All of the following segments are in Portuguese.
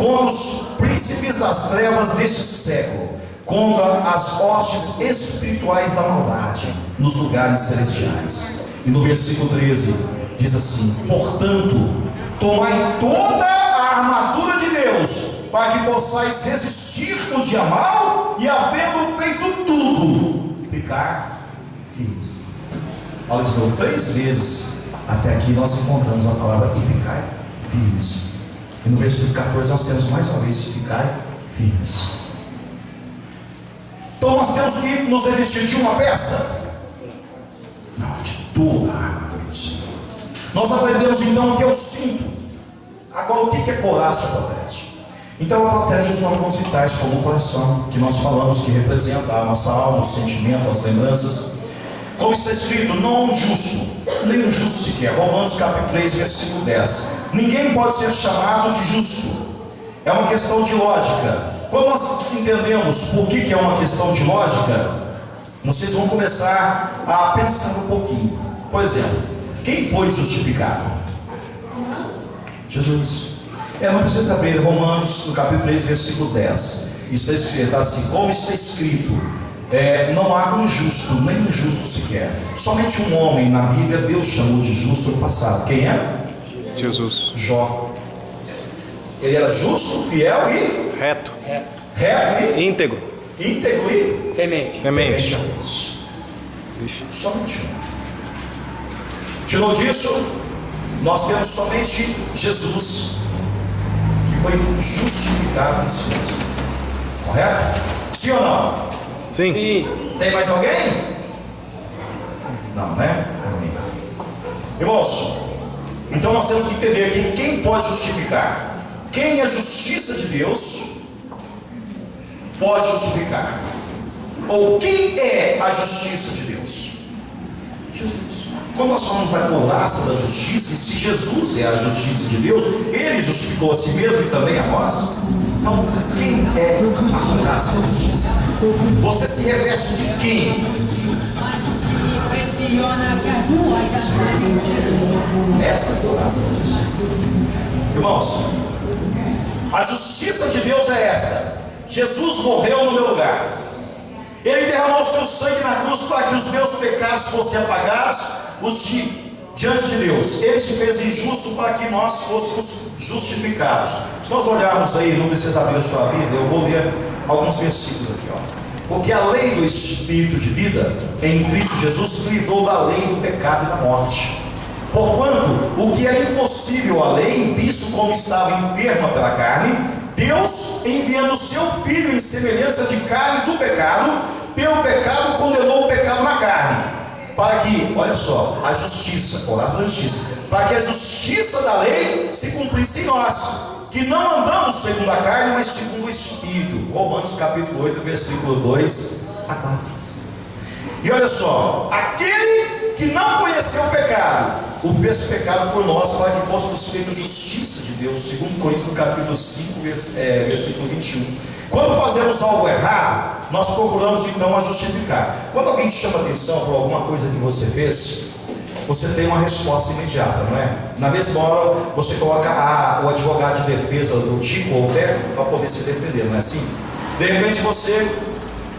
contra os príncipes das trevas deste século, contra as hostes espirituais da maldade nos lugares celestiais. E no versículo 13 diz assim: portanto, tomai toda a armadura de Deus, para que possais resistir no dia mau, e havendo feito tudo, ficar firmes. Olha de novo, 3 vezes até aqui nós encontramos a palavra e ficar firmes. E no versículo 14 nós temos mais uma vez ficar firmes. Então nós temos que nos revestir de uma peça? Não, de toda a armadura do Senhor. Nós aprendemos então o que é o cinto. Agora, o que é couraça protege? Então ela protege os órgãos vitais, como o coração, que nós falamos que representa a nossa alma, o sentimento, as lembranças. Como está escrito, não há um justo, nem um justo sequer. Romanos capítulo 3, versículo 10. Ninguém pode ser chamado de justo. É uma questão de lógica. Quando nós entendemos por que é uma questão de lógica, vocês vão começar a pensar um pouquinho. Por exemplo, quem foi justificado? Jesus. Não precisa abrir Romanos no capítulo 3, versículo 10. Isso está assim: como está escrito, não há um justo, nem um justo sequer. Somente um homem na Bíblia Deus chamou de justo no passado. Quem era? Jesus. Jó. Ele era justo, fiel e reto e íntegro e temente. Somente um. Tirou disso, nós temos somente Jesus, que foi justificado em si mesmo. Correto? Sim ou não? Sim. Tem mais alguém? Não, né? Amém. Irmãos, então nós temos que entender aqui quem pode justificar. Quem é justiça de Deus pode justificar. Ou quem é a justiça de Deus? Jesus. Quando nós falamos da couraça da justiça, e se Jesus é a justiça de Deus, Ele justificou a si mesmo e também a nós. Então, quem é a couraça da justiça? Você se reveste de quem? Essa é a couraça da justiça. Irmãos, a justiça de Deus é esta: Jesus morreu no meu lugar. Ele derramou seu sangue na cruz para que os meus pecados fossem apagados diante de Deus. Ele se fez injusto para que nós fôssemos justificados. Se nós olharmos aí, não precisa abrir a sua Bíblia, eu vou ler alguns versículos aqui, Porque a lei do Espírito de vida em Cristo Jesus livrou da lei do pecado e da morte. Porquanto o que é impossível à lei, visto como estava enferma pela carne, Deus, enviando o seu Filho em semelhança de carne do pecado, pelo pecado condenou o pecado na carne, para que, olha só, a justiça, couraça da justiça, para que a justiça da lei se cumprisse em nós, que não andamos segundo a carne, mas segundo o Espírito. Romanos capítulo 8, versículo 2 a 4. E olha só, aquele que não conheceu o pecado, o fez pecado por nós, para que fôssemos feitos justiça de Deus, segundo Coríntios no capítulo 5, versículo 21. Quando fazemos algo errado, nós procuramos então a justificar. Quando alguém te chama atenção por alguma coisa que você fez, você tem uma resposta imediata, não é? Na mesma hora você coloca o advogado de defesa do Tico ou o técnico para poder se defender, não é assim? De repente você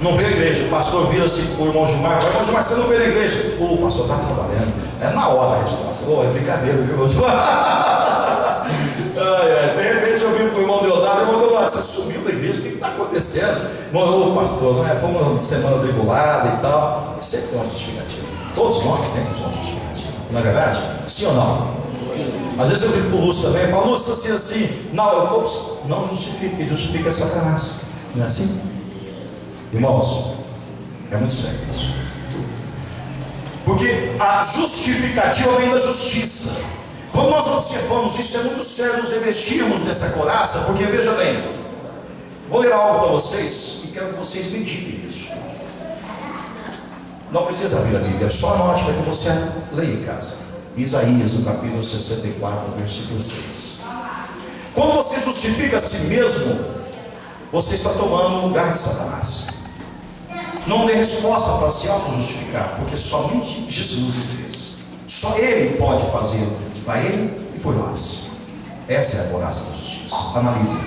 não veio à igreja, o pastor vira-se para o irmão Gilmar, irmão Gilmar, você não veio à igreja? O pastor está trabalhando. É na hora a resposta. É brincadeira, viu, irmão Gilmar? De repente eu vi para o irmão Deodato, você sumiu da igreja, o que está acontecendo? Irmão, pastor, não é? Foi uma semana tribulada e tal. Sempre tem uma justificativa. Todos nós temos uma justificativa, não é verdade? Sim ou não? Sim. Às vezes eu digo para o Lúcio também, eu falo, Lúcio, assim, não justifique, justifica essa Satanás. Não é assim? Irmãos, é muito sério isso. Porque a justificativa vem da justiça. Quando nós observamos isso, é muito sério nos revestirmos dessa couraça, porque veja bem, vou ler algo para vocês e quero que vocês meditem isso. Não precisa abrir a Bíblia, só anote para que você leia em casa. Isaías, no capítulo 64, versículo 6. Quando você justifica a si mesmo, você está tomando o lugar de Satanás. Não dê resposta para se auto-justificar, porque somente Jesus o fez. Só Ele pode fazê-lo, para Ele e por nós. Essa é a couraça da justiça. Analise.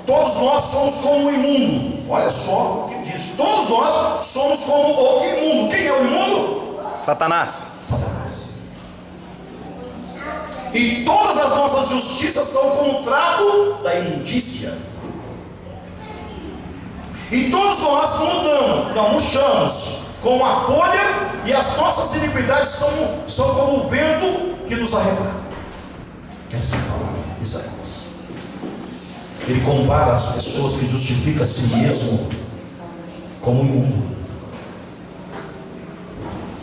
Todos nós somos como o imundo. Olha só o que diz. Todos nós somos como o imundo. Quem é o imundo? Satanás. Satanás. E todas as nossas justiças são como o trapo da imundícia. E todos nós murchamos como a folha, e as nossas iniquidades são como o vento que nos arrebata. Essa é a palavra de Isaías. Ele compara as pessoas que justificam a si mesmo como imundo.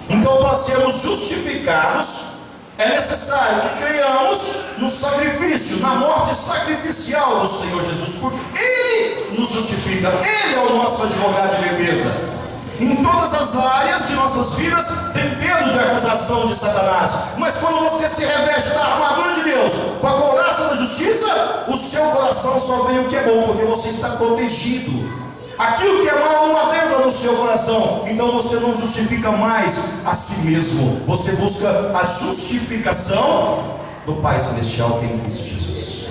Então, para sermos justificados, é necessário que creiamos no sacrifício, na morte sacrificial do Senhor Jesus, porque Ele nos justifica, Ele é o nosso advogado de defesa. Em todas as áreas de nossas vidas tem medo de acusação de Satanás, mas quando você se reveste da armadura de Deus, com a couraça da justiça, o seu coração só vê o que é bom, porque você está protegido. Aquilo que é mal não adentra no seu coração, então você não justifica mais a si mesmo, você busca a justificação do Pai Celestial, que é em Cristo Jesus.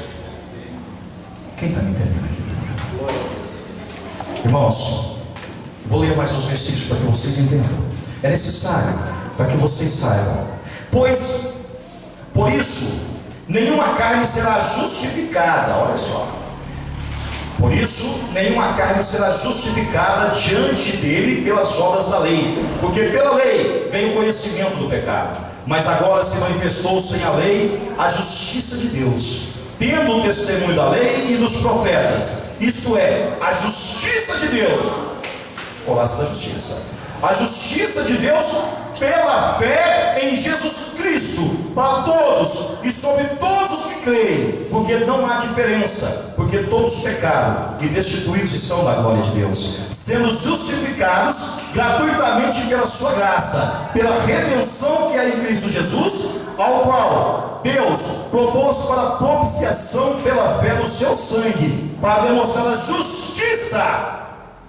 Quem está me entendendo aqui? Irmãos, vou ler mais uns versículos para que vocês entendam. É necessário para que vocês saibam. Pois, por isso, nenhuma carne será justificada. Olha só. Por isso, nenhuma carne será justificada diante dele pelas obras da lei. Porque pela lei vem o conhecimento do pecado. Mas agora se manifestou sem a lei a justiça de Deus, tendo o testemunho da lei e dos profetas. Isto é, a justiça de Deus. Coraça da justiça. A justiça de Deus pela fé em Jesus Cristo, para todos e sobre todos os que creem, porque não há diferença, porque todos pecaram e destituídos estão da glória de Deus, sendo justificados gratuitamente pela sua graça, pela redenção que há em Cristo Jesus, ao qual Deus propôs para propiciação pela fé no seu sangue, para demonstrar a justiça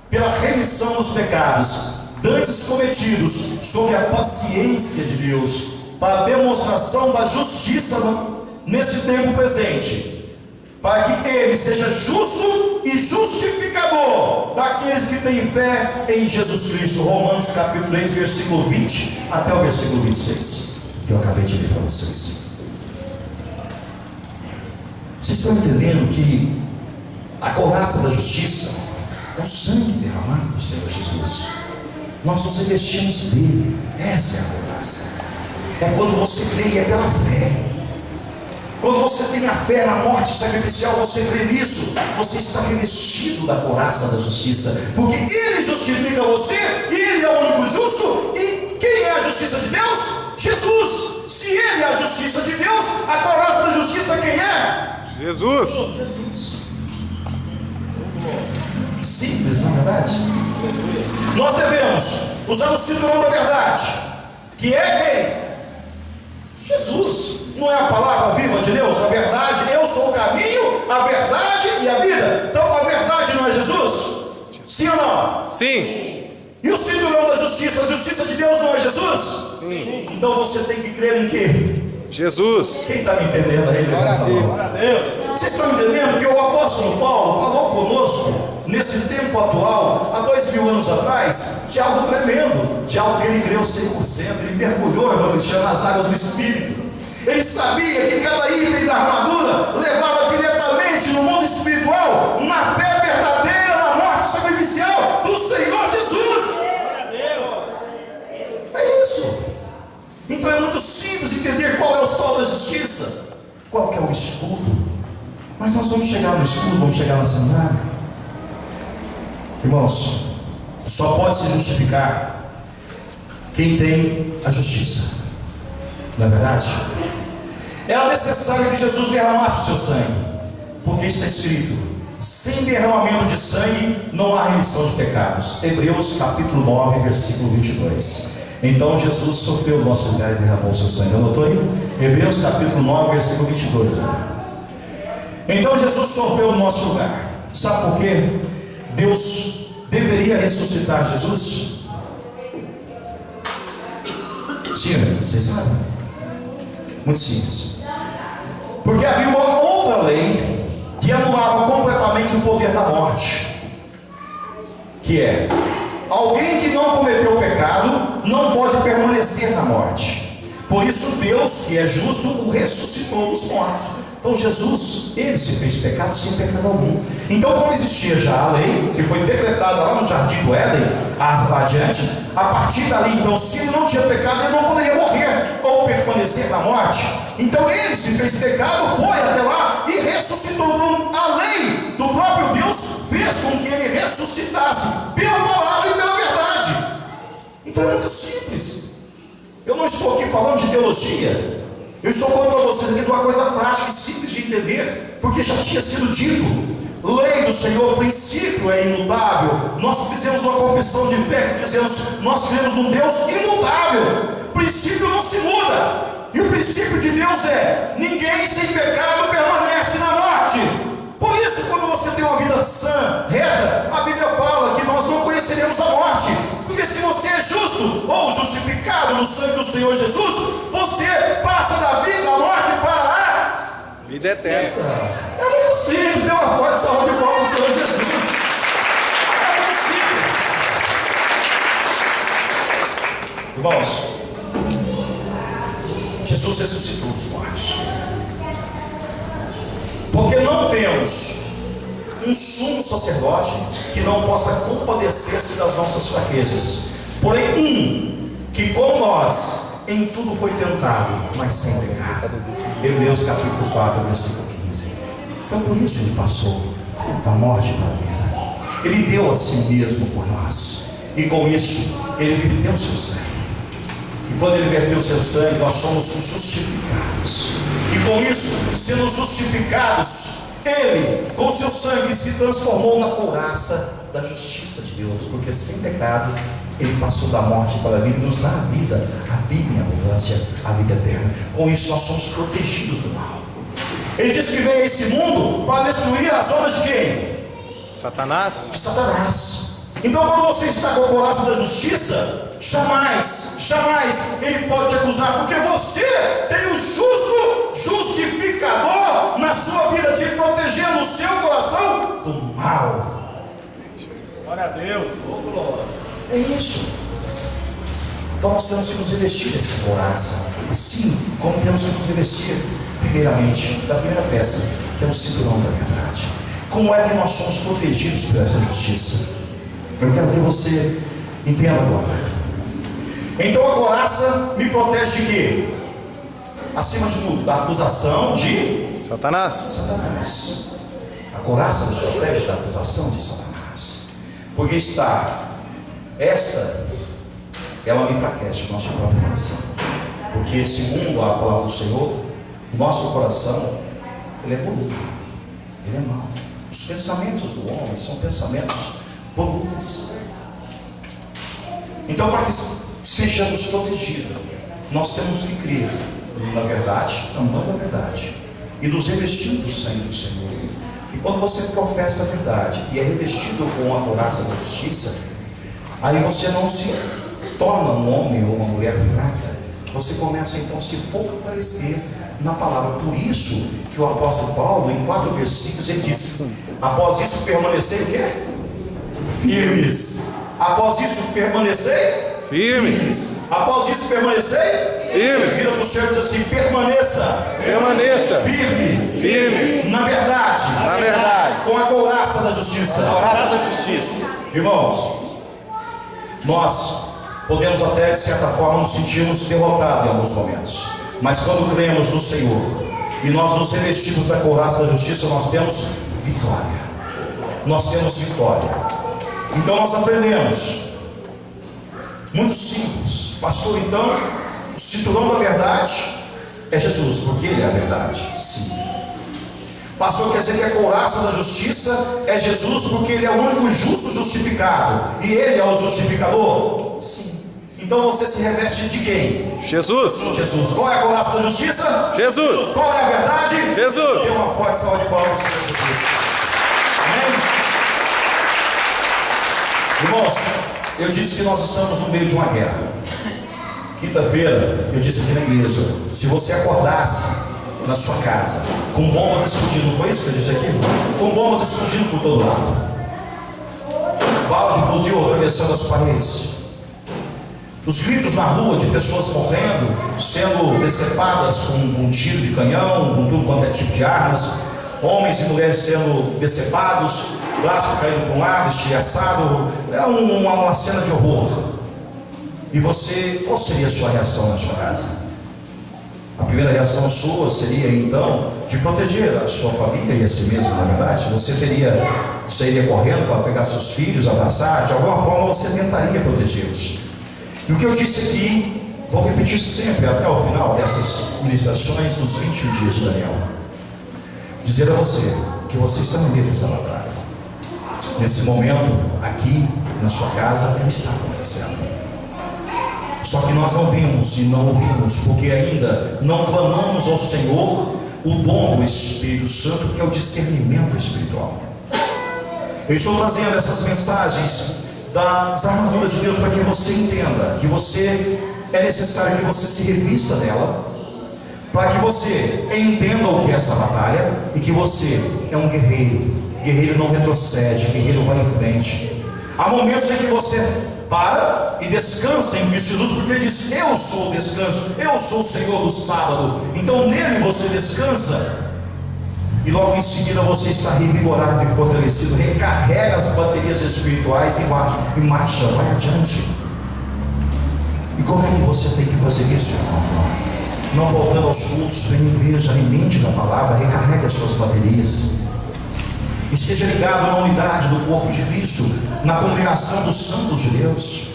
pela remissão dos pecados dantes cometidos, sob a paciência de Deus, para a demonstração da justiça nesse tempo presente, para que Ele seja justo e justificador daqueles que têm fé em Jesus Cristo. Romanos capítulo 3, versículo 20 até o versículo 26, que eu acabei de ler para vocês. Vocês estão entendendo que a couraça da justiça é o sangue derramado do Senhor Jesus? Nós nos revestimos dele. Essa é a couraça. É quando você crê, é pela fé. Quando você tem a fé na morte sacrificial, você crê nisso, você está revestido da couraça da justiça, porque Ele justifica você, Ele é o único justo. E quem é a justiça de Deus? Jesus. Se Ele é a justiça de Deus, a couraça da justiça quem é? Jesus. Jesus. Simples, não é verdade? Nós devemos usar o cinturão da verdade, que é quem? Jesus. Não é a palavra viva de Deus? A verdade, eu sou o caminho, a verdade e a vida. Então a verdade não é Jesus? Sim ou não? Sim. E o cinturão da justiça, a justiça de Deus não é Jesus? Sim. Então você tem que crer em quê? Jesus. Quem está me entendendo aí? Levanta a mão. Vocês estão entendendo que o apóstolo Paulo falou conosco nesse tempo atual, há 2000 anos atrás, de algo tremendo, de algo que ele creu 100%, ele mergulhou, irmão Cristiano, nas águas do Espírito. Ele sabia que cada item da armadura levava diretamente no mundo espiritual, na fé verdadeira, na morte sacrificial do Senhor Jesus. É isso. Então é muito simples entender qual é o sol da justiça, qual que é o escudo. Mas nós vamos chegar no escudo, vamos chegar na sandália. Irmãos, só pode se justificar quem tem a justiça, não é verdade? Era necessário que Jesus derramasse o seu sangue, porque está escrito: sem derramamento de sangue não há remissão de pecados. Hebreus capítulo 9, versículo 22. Então Jesus sofreu o nosso lugar e derramou o seu sangue. Anotou aí? Hebreus capítulo 9, versículo 22. Então Jesus sofreu o nosso lugar. Sabe por quê? Deus deveria ressuscitar Jesus? Sim, vocês sabem? Muito simples. Porque havia uma outra lei que anulava completamente o poder da morte, que é: alguém que não cometeu pecado não pode permanecer na morte. Por isso Deus, que é justo, o ressuscitou dos mortos. Então Jesus, ele se fez pecado sem pecado algum. Então, como existia já a lei, que foi decretada lá no Jardim do Éden, adiante, a partir dali, então, se ele não tinha pecado, ele não poderia morrer ou permanecer na morte. Então ele se fez pecado, foi até lá e ressuscitou. Então, a lei do próprio Deus fez com que ele ressuscitasse pela palavra e pela verdade. Então é muito simples. Eu não estou aqui falando de teologia. Eu estou falando para vocês aqui de uma coisa prática e simples de entender, porque já tinha sido dito. Lei do Senhor, princípio é imutável. Nós fizemos uma confissão de fé que dizemos: nós cremos num Deus imutável. Princípio não se muda. E o princípio de Deus é: ninguém sem pecado permanece na morte. Por isso, quando você tem uma vida sã, reta, a Bíblia fala que nós não conheceremos a morte. Porque se você é justo ou justificado no sangue do Senhor Jesus, você passa da vida, da morte para a vida eterna. É muito simples. Dê uma voz de saúde e palmas ao Senhor Jesus. É muito simples. Irmãos, Jesus ressuscitou dos mortos. Porque não temos um sumo sacerdote que não possa compadecer-se das nossas fraquezas. Porém, que como nós, em tudo foi tentado, mas sem pecado. Hebreus capítulo 4, versículo 15. Então por isso ele passou da morte para a vida. Ele deu a si mesmo por nós. E com isso, ele verteu seu sangue. E quando ele verteu seu sangue, nós somos justificados. E com isso, sendo justificados, ele, com seu sangue, se transformou na couraça da justiça de Deus. Porque sem pecado, ele passou da morte para a vida e nos dá a vida em abundância, a vida eterna. Com isso, nós somos protegidos do mal. Ele disse que veio a esse mundo para destruir as obras de quem? Satanás. De Satanás. Então, quando você está com a couraça da justiça, jamais ele pode te acusar, porque você tem o justo justificador na sua vida, te protegendo o seu coração do mal. Glória a Deus. É isso. Então nós temos que nos revestir dessa couraça. Assim como temos que nos revestir, primeiramente, da primeira peça, que é o cinturão da verdade. Como é que nós somos protegidos por essa justiça? Eu quero que você entenda agora. Então a couraça me protege de quê? Acima de tudo, da acusação de Satanás. A couraça nos protege da acusação de Satanás. Porque esta, ela me enfraquece o nosso próprio coração. Porque segundo a palavra do Senhor, o nosso coração, ele é volúvel, ele é mau. Os pensamentos do homem são pensamentos volúveis. Então, para que sejamos protegidos, nós temos que crer na verdade, amando a verdade e nos revestindo do sangue do Senhor. E quando você professa a verdade e é revestido com a couraça da justiça, aí você não se torna um homem ou uma mulher fraca. Você começa então a se fortalecer na palavra. Por isso que o apóstolo Paulo, em 4 versículos, ele diz: após isso permanecer o quê? Firmes. Após isso permanecer Firmes. Após isso permanecer Firmes. Vira para o Senhor e diz assim: Permaneça firme na verdade, na verdade, com a couraça da justiça. couraça da justiça. Irmãos, nós podemos até de certa forma nos sentirmos derrotados em alguns momentos, mas quando cremos no Senhor e nós nos revestimos da couraça da justiça, nós temos vitória. Então nós aprendemos, muito simples, pastor. Então o cinturão da verdade é Jesus, porque ele é a verdade. Sim. Pastor, quer dizer que a couraça da justiça é Jesus, porque ele é o único justo justificado e ele é o justificador? Sim. Então você se reveste de quem? Jesus. Qual é a couraça da justiça? Jesus. Qual é a verdade? Jesus. Dê uma forte salva de palmas ao Senhor Jesus. Amém? Irmãos, eu disse que nós estamos no meio de uma guerra. Quinta-feira, eu disse aqui na igreja: se você acordasse na sua casa, com bombas explodindo, não foi isso que eu disse aqui? Com bombas explodindo por todo lado, bala de fuzil atravessando as paredes, os gritos na rua de pessoas morrendo, sendo decepadas com um tiro de canhão, com tudo quanto é tipo de armas, homens e mulheres sendo decepados, braço caindo para um lado, estilhaçado. É uma cena de horror. E você, qual seria a sua reação na sua casa? A primeira reação sua seria então de proteger a sua família e a si mesmo, na verdade. Você iria correndo para pegar seus filhos, abraçar, de alguma forma você tentaria protegê-los. E o que eu disse aqui, vou repetir sempre até o final dessas ministrações dos 21 dias de Daniel. Dizer a você que você está no meio dessa batalha. Nesse momento, aqui na sua casa, ela está acontecendo. Só que nós não vimos e não ouvimos, porque ainda não clamamos ao Senhor o dom do Espírito Santo, que é o discernimento espiritual. Eu estou trazendo essas mensagens das armaduras de Deus para que você entenda que é necessário que você se revista dela, para que você entenda o que é essa batalha e que você é um guerreiro. Guerreiro não retrocede, guerreiro vai em frente. Há momentos em que você para e descansa em Cristo Jesus, porque Ele diz: eu sou o descanso, eu sou o Senhor do sábado. Então nele você descansa, e logo em seguida você está revigorado e fortalecido, recarrega as baterias espirituais e marcha, vai adiante. E como é que você tem que fazer isso? Não voltando aos cultos, vem à igreja, alimente da palavra, recarregue as suas baterias. Esteja ligado na unidade do corpo de Cristo, na congregação dos santos de Deus.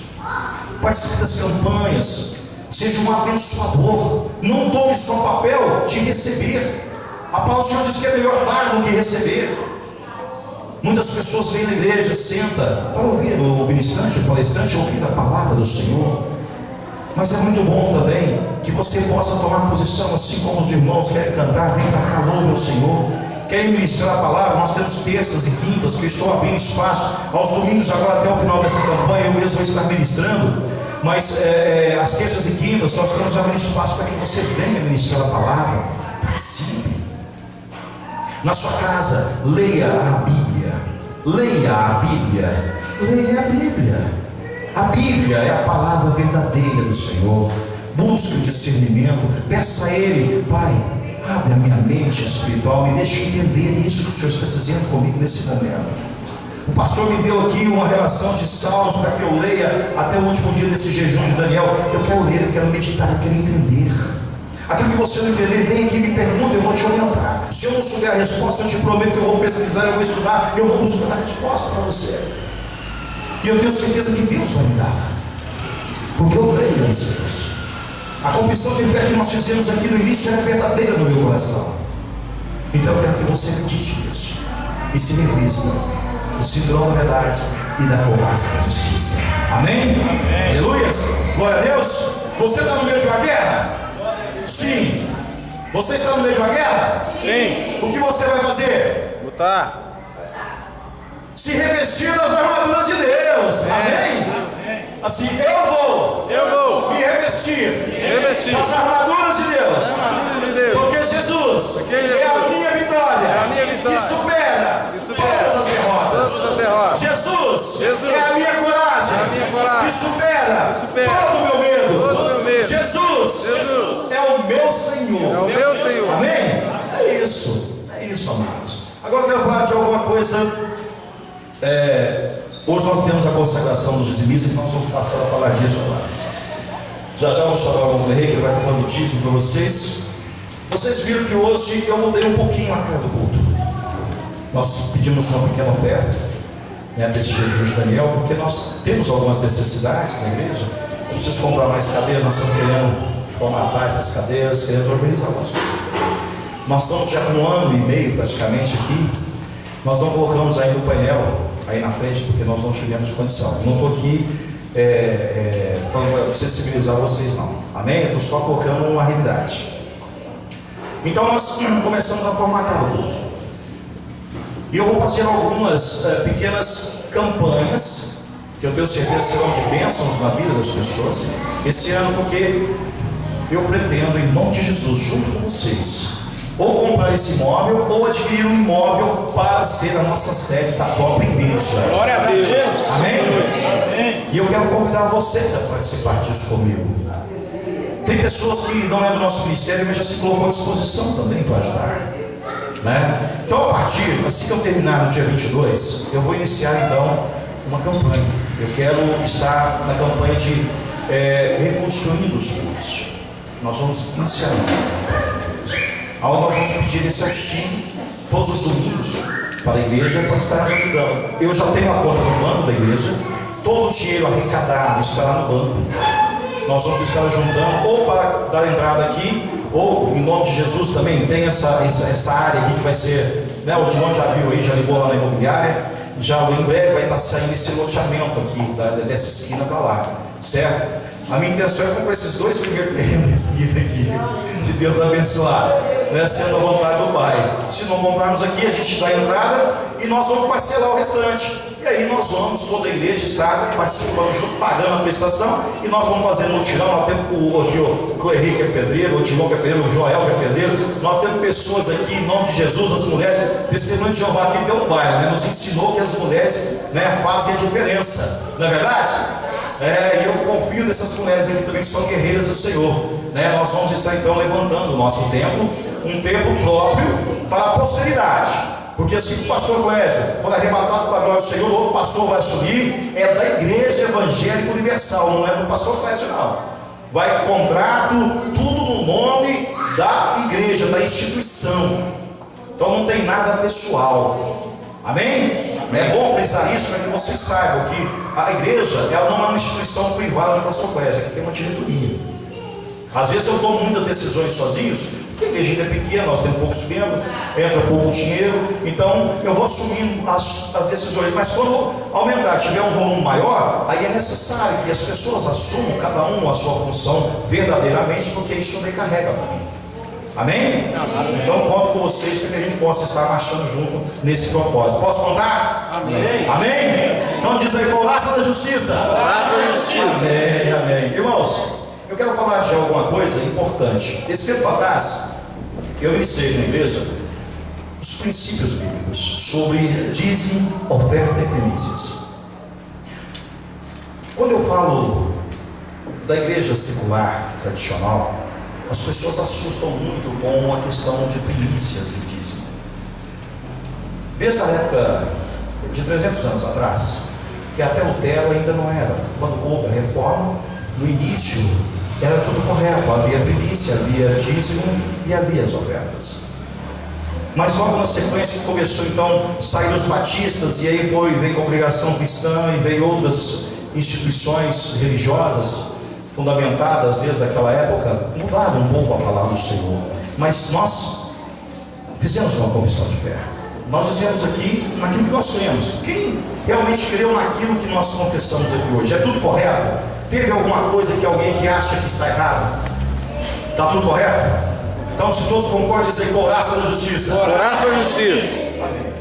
Participe das campanhas, seja um abençoador. Não tome só papel de receber. A palavra do Senhor diz que é melhor dar do que receber. Muitas pessoas vêm na igreja, senta para ouvir o ministrante, o palestrante, ouvir a palavra do Senhor. Mas é muito bom também que você possa tomar posição, assim como os irmãos querem cantar, vem para cá, louve ao Senhor. Querem ministrar a palavra, nós temos terças e quintas que eu estou abrindo espaço. Aos domingos, agora até o final dessa campanha, eu mesmo vou estar ministrando. Mas as terças e quintas nós estamos abrindo espaço para que você venha ministrar a palavra. Participe. Na sua casa, leia a Bíblia. Leia a Bíblia. Leia a Bíblia. A Bíblia é a palavra verdadeira do Senhor. Busque o discernimento. Peça a Ele: Pai, abre a minha mente espiritual, me deixe entender isso que o Senhor está dizendo comigo nesse momento. O pastor me deu aqui uma relação de salmos para que eu leia até o último dia desse jejum de Daniel. Eu quero ler, eu quero meditar, eu quero entender. Aquilo que você não entender, vem aqui e me pergunta, eu vou te orientar. Se eu não souber a resposta, eu te prometo que eu vou pesquisar, eu vou estudar, eu vou buscar a resposta para você. E eu tenho certeza que Deus vai me dar, porque eu creio nesse Deus. A confissão de fé que nós fizemos aqui no início é verdadeira no meu coração. Então eu quero que você medite isso e se revista do cinturão da verdade e da couraça da justiça. Amém? Amém. Aleluias. Glória a Deus. Você está no meio de uma guerra? Sim. Você está no meio de uma guerra? Sim. O que você vai fazer? Lutar. Se revestir das armaduras de Deus. Amém? Assim, eu vou me revestir das armaduras de Deus. Porque Jesus é a minha vitória, que supera todas as derrotas. Jesus é a minha coragem, que supera todo o meu medo. Jesus é o meu Senhor. Amém? É isso, amados. Agora eu quero falar de alguma coisa. Hoje nós temos a consagração dos dizimistas, e nós vamos passar a falar disso agora. Já vou chamar o irmão Ferreira, que ele vai estar falando do dízimo para vocês. Vocês viram que hoje eu mudei um pouquinho a cara do culto. Nós pedimos uma pequena oferta, desse jejum de Daniel, porque nós temos algumas necessidades na igreja. Eu preciso comprar mais cadeiras, nós estamos querendo formatar essas cadeiras, querendo organizar algumas coisas na igreja. Nós estamos já com 1 ano e meio praticamente aqui. Nós não colocamos ainda o painel aí na frente, porque nós não tivemos condição. Eu não estou aqui falando para sensibilizar vocês, não. Amém? Eu estou só colocando uma realidade. Então nós começamos a formatar o culto. E eu vou fazer algumas pequenas campanhas, que eu tenho certeza serão de bênçãos na vida das pessoas, esse ano, porque eu pretendo, em nome de Jesus, junto com vocês, ou comprar esse imóvel, ou adquirir um imóvel para ser a nossa sede da própria igreja. Glória a Deus. Amém? E eu quero convidar vocês a participar disso comigo. Tem pessoas que não é do nosso ministério, mas já se colocou à disposição também para ajudar, né? Então, a partir, assim que eu terminar no dia 22, eu vou iniciar então uma campanha. Eu quero estar na campanha de reconstruindo os cultos. Nós vamos iniciar uma campanha, onde nós vamos pedir esse auxílio todos os domingos para a igreja, para estar nos ajudando. Eu já tenho a conta no banco da igreja, todo o dinheiro arrecadado estará no banco. Nós vamos estar juntando, ou para dar entrada aqui, ou em nome de Jesus também. Tem essa área aqui que vai ser, né, o Dilon já viu aí, já ligou lá na imobiliária, já em breve vai estar saindo esse loteamento aqui, dessa esquina para lá, certo? A minha intenção é comprar esses 2 primeiros terrenos desse aqui, se Deus abençoar, né, sendo a vontade do Pai. Se não comprarmos aqui, a gente dá a entrada e nós vamos parcelar o restante. E aí nós vamos, toda a igreja está participando junto, pagando a prestação, e nós vamos fazer mutirão. Nós temos o Henrique é pedreiro, o Timão que é pedreiro, o Joel que é pedreiro. Nós temos pessoas aqui, em nome de Jesus, as mulheres, testemunho de Jeová aqui deu um baile, né, nos ensinou que as mulheres, né, fazem a diferença, não é verdade? E eu confio nessas mulheres aqui também que são guerreiras do Senhor, né? Nós vamos estar então levantando o nosso templo, um templo próprio para a posteridade, porque assim que o pastor Clésio for arrebatado para a glória do Senhor, o outro pastor vai assumir, é da Igreja Evangélica Universal, não é do pastor Clésio não. Vai contrato, tudo no nome da igreja, da instituição. Então não tem nada pessoal. Amém? É bom frisar isso para que vocês saibam que a igreja, ela não é uma instituição privada do pastor Clésio, aqui tem uma diretoria. Às vezes eu tomo muitas decisões sozinhos, porque a igreja ainda é pequena, nós temos poucos membros, entra pouco dinheiro, então eu vou assumindo as decisões. Mas quando aumentar, tiver um volume maior, aí é necessário que as pessoas assumam cada um a sua função verdadeiramente, porque isso me carrega para mim. Amém? Então conto com vocês para que a gente possa estar marchando junto nesse propósito. Posso contar? Amém. Amém? Então diz aí, couraça da justiça. Couraça da justiça. Amém, amém. Irmãos, eu quero falar de alguma coisa importante. Esse tempo atrás, eu iniciei na igreja os princípios bíblicos sobre dízimo, oferta e primícias. Quando eu falo da igreja secular, tradicional, as pessoas assustam muito com a questão de primícias e dízimo. Desde a época de 300 anos atrás, que até Lutero ainda não era, quando houve a reforma, no início era tudo correto, havia primícia, havia dízimo e havia as ofertas. Mas logo na sequência começou então a sair os batistas, e aí veio a congregação cristã e veio outras instituições religiosas fundamentadas desde aquela época, mudaram um pouco a palavra do Senhor. Mas nós fizemos uma confissão de fé. Nós dizemos aqui naquilo que nós cremos. Quem realmente creu naquilo que nós confessamos aqui hoje? É tudo correto? Teve alguma coisa que alguém que acha que está errado? Está tudo correto? Então, se todos concordam, dizem couraça da justiça. Couraça da justiça. Amém.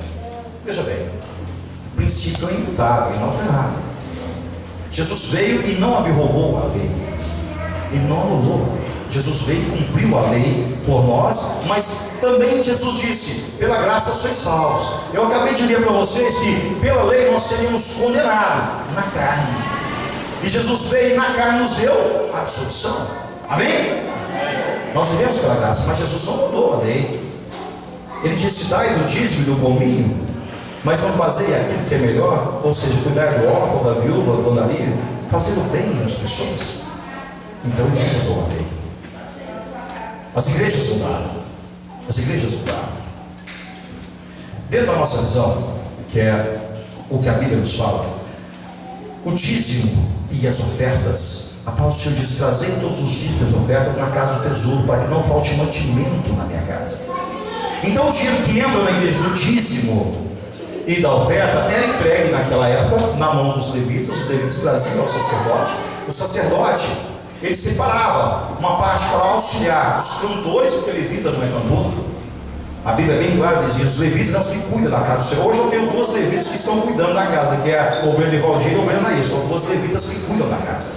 Veja bem, o princípio é imutável, inalterável. Jesus veio e não abrogou a lei. Ele não anulou a lei. Jesus veio e cumpriu a lei por nós, mas também Jesus disse: pela graça sois salvos. Eu acabei de ler para vocês que pela lei nós seríamos condenados na carne, e Jesus veio e na carne nos deu a absolvição. Amém? Nós vivemos pela graça, mas Jesus não mudou a lei. Ele disse: dai do dízimo e do cominho, mas não fazei aquilo que é melhor, ou seja, cuidar do órfão, da viúva, do andarilho, fazer o bem às pessoas. Então ele não mudou a lei. As igrejas mudaram. As igrejas mudaram. Dentro da nossa visão, que é o que a Bíblia nos fala, o dízimo e as ofertas, a palavra do Senhor diz: trazei todos os dízimos e as ofertas na casa do tesouro, para que não falte mantimento na minha casa. Então o dinheiro que entra na igreja do dízimo e da oferta era entregue naquela época na mão dos levitas. Os levitas traziam ao sacerdote. O sacerdote, ele separava uma parte para auxiliar os cantores, porque levita não é cantor. A Bíblia é bem clara, dizia: os levitas são os que cuidam da casa do Senhor. Hoje eu tenho 2 levitas que estão cuidando da casa, que é a obreira de Valdir e a obreira Nair. São 2 levitas que cuidam da casa.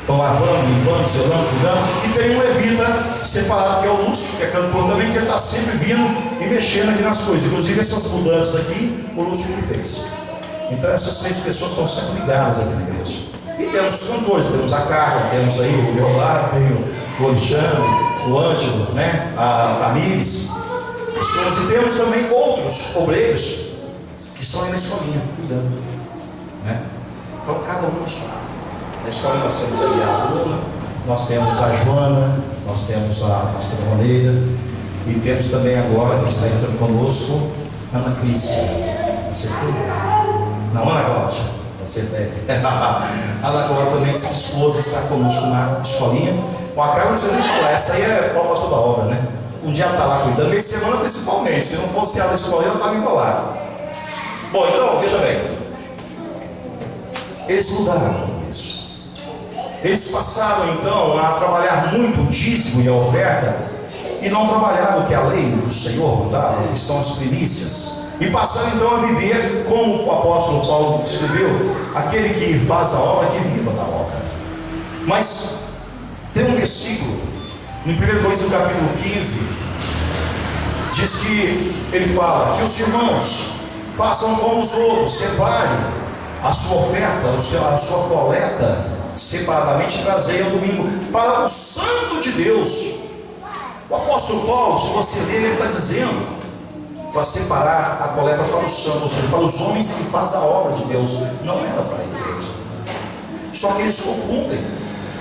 estão lavando, limpando, zelando, cuidando. E tem um levita separado, que é o Lúcio, que é cantor também, que ele está sempre vindo e mexendo aqui nas coisas. Inclusive essas mudanças aqui, o Lúcio que fez. Então essas 6 pessoas estão sempre ligadas aqui na igreja. E temos os cantores, temos a Carla, temos aí o Leonardo, tem o Alexandre, o Ângelo, né? A Tamires, pessoas. E temos também outros obreiros que estão aí na escolinha, cuidando, né? Então cada um na sua área. Na escola nós temos ali a Bruna, nós temos a Joana, nós temos a pastora Roneira, e temos também agora, que está entrando conosco, Ana Clícia. Acertei? Não, Ana Cláudia. Acertei. Ana Cláudia também, que se esposa, está conosco na escolinha. O Acabo não precisa nem falar, essa aí é pau para toda obra, né? Um dia está lá cuidando, meio de semana principalmente. Se não fosse ela da escolinha, eu estava enrolado. Bom, então, veja bem. Eles mudaram isso. Eles passaram então a trabalhar muito o dízimo e a oferta, e não trabalharam o que a lei do Senhor mandava, que são as primícias, e passaram então a viver como o apóstolo Paulo escreveu: aquele que faz a obra, que viva da obra. Mas tem um versículo em 1 Coríntios capítulo 15, diz que ele fala que os irmãos façam como os outros, separem a sua oferta, a sua coleta separadamente, trazei ao domingo para o santo de Deus. O apóstolo Paulo, se você ler, ele está dizendo para separar a coleta para o santo, ou seja, para os homens que fazem a obra de Deus. Não era para a igreja. Só que eles confundem.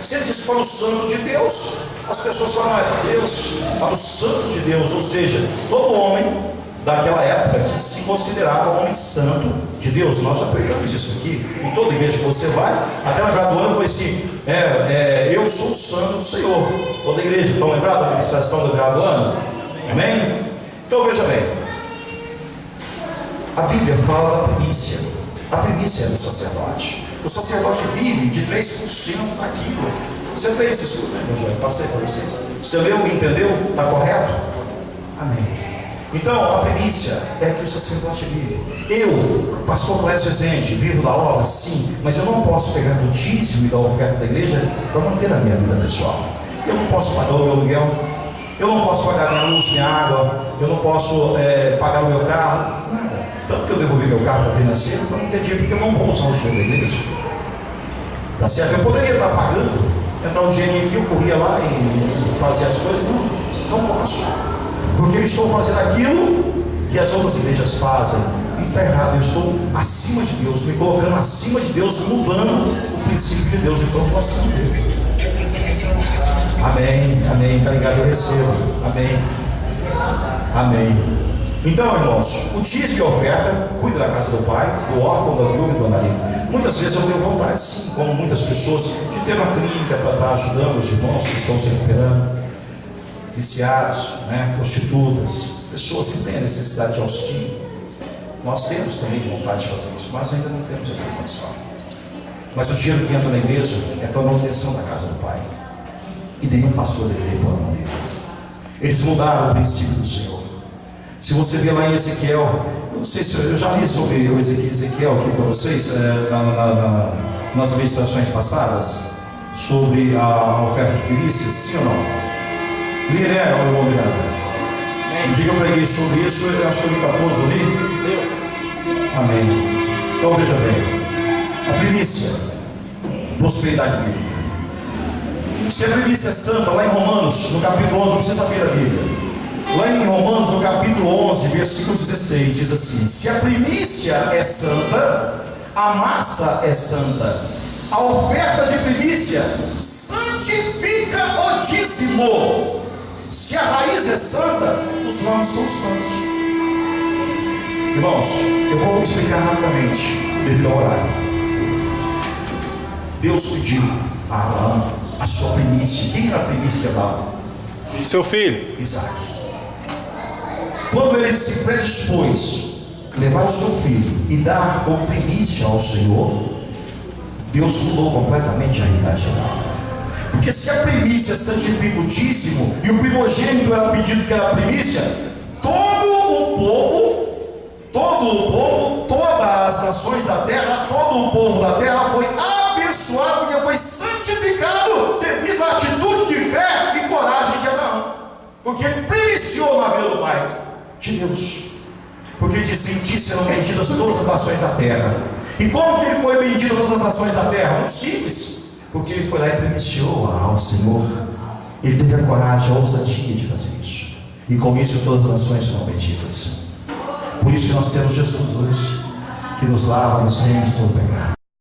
Se ele diz para o santo de Deus, as pessoas falam: não é para Deus, para o santo de Deus. Ou seja, todo homem daquela época se considerava homem santo de Deus. Nós já pregamos isso aqui em toda igreja que você vai. Até na graduação foi assim: eu sou o santo do Senhor. Toda igreja, estão lembrados da administração do graduando? Amém? Então veja bem, a Bíblia fala da primícia. A primícia é do sacerdote. O sacerdote vive de 3% daquilo. Você tem esse estudo, né, meu jovem? Passei para vocês. Você leu e entendeu? Está correto? Amém. Então, a primícia é que o sacerdote vive. Eu, pastor Clécio Rezende, vivo da obra, sim, mas eu não posso pegar do dízimo e da oferta da igreja para manter a minha vida pessoal. Eu não posso pagar o meu aluguel, eu não posso pagar minha luz, minha água, eu não posso pagar o meu carro, nada. Tanto que eu devolvi meu carro para financeiro para não ter dinheiro, porque eu não vou usar o dinheiro da igreja. Tá certo? Eu poderia estar pagando, entrar um dinheirinho aqui, eu corria lá e fazia as coisas. Não posso. Porque eu estou fazendo aquilo que as outras igrejas fazem, e está errado. Eu estou acima de Deus, me colocando acima de Deus, mudando o princípio de Deus. Então eu estou acima dele. Amém, amém. Está ligado? Eu recebo. Amém, amém. Então, irmãos, o dízimo e a oferta, cuida da casa do pai, do órfão, da viúva e do andarilho. Muitas vezes eu tenho vontade, sim, como muitas pessoas, de ter uma clínica para estar ajudando os irmãos que estão se recuperando, viciados, né, prostitutas, pessoas que têm a necessidade de auxílio. Nós temos também vontade de fazer isso, mas ainda não temos essa condição. Mas o dinheiro que entra na igreja é para a manutenção da casa do pai, e nenhum pastor deveria pôr a mão nele. Eles mudaram o princípio do Senhor. Se você vê lá em Ezequiel, eu não sei se eu já li sobre o Ezequiel aqui para vocês, nas ministrações passadas, sobre a oferta de primícias, sim ou não? Li, né, ou não? Um dia que eu preguei sobre isso, eu acho que eu li 14, não li? Amém. Então veja bem, a primícia, prosperidade bíblica. Se a primícia é santa, lá em Romanos, no capítulo 11, não precisa abrir a Bíblia. Lá em Romanos, no capítulo 11, versículo 16, diz assim: se a primícia é santa, a massa é santa. A oferta de primícia santifica o dízimo. Se a raiz é santa, os ramos são santos. Irmãos, eu vou explicar rapidamente, devido ao horário. Deus pediu a Abraão a sua primícia. Quem era a primícia de Abraão? Seu filho Isaac. Quando ele se predispôs a levar o seu filho e dar como primícia ao Senhor, Deus mudou completamente a realidade de Abraão. Porque se a primícia santifica o dízimo, e o primogênito era pedido que era a primícia, todo o povo, todas as nações da terra, todo o povo da terra foi abençoado, porque foi foi santificado devido à atitude de fé e coragem de Abraão, porque ele primiciou na vida do Pai de Deus, porque ele disse: em ti serão benditas todas as nações da terra. E como que ele foi bendito todas as nações da terra? Muito simples, porque ele foi lá e primiciou ao Senhor. Ele teve a coragem, a ousadia de fazer isso, e com isso todas as nações foram benditas. Por isso que nós temos Jesus hoje, que nos lava, nos rende de todo pecado.